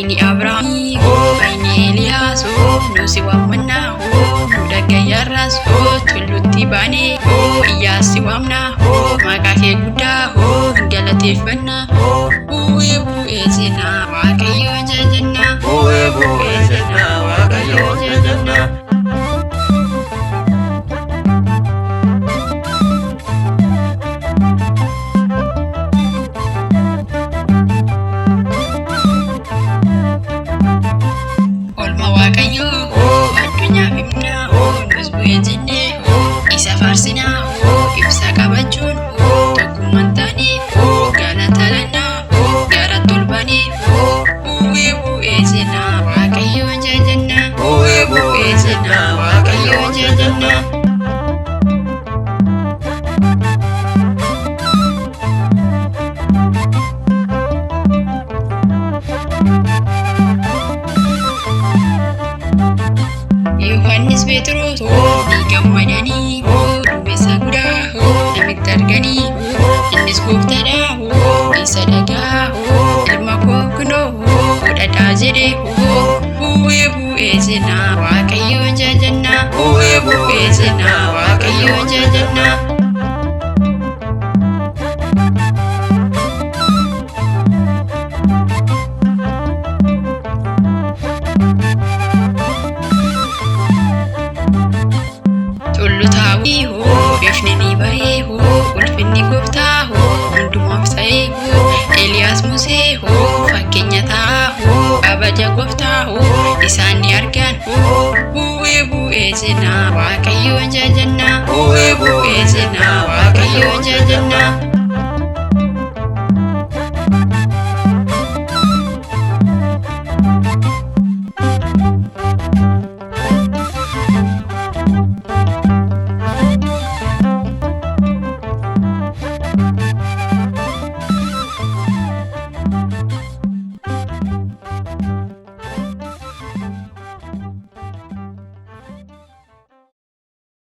Raini Abrahaami Raini Eliyaas Nusi Wamna Nudagayarras Tulutti Bane Iyasi Wamna Makake Guda Galatifana Uwe Ezina Wakayo Jajana Uwe Ezina Wakayo Jajana Farsina ibsa kabajun dokumantani galatalana garatulbani uwe ezina wakayo jajana uwe ezina wakayo jajana Yohannes Petrus digamadani Targani, innis gooftaadha isa dhagaa ilma koo kunoo fudhataa jedhe bu'ee seenaa waaqayyoon jajannaa bu'ee seenaa waaqayyoon jajannaa. Tullutaawii bifni bahee ulfinni gooftaa hundumaaf ta'ee Eliyaas Musee fakkeenya ta'a abaja gooftaa isaan ni argan bu'ee seenaa waaqayyoon jajannaa bu'ee seenaa waaqayyoon jajannaa.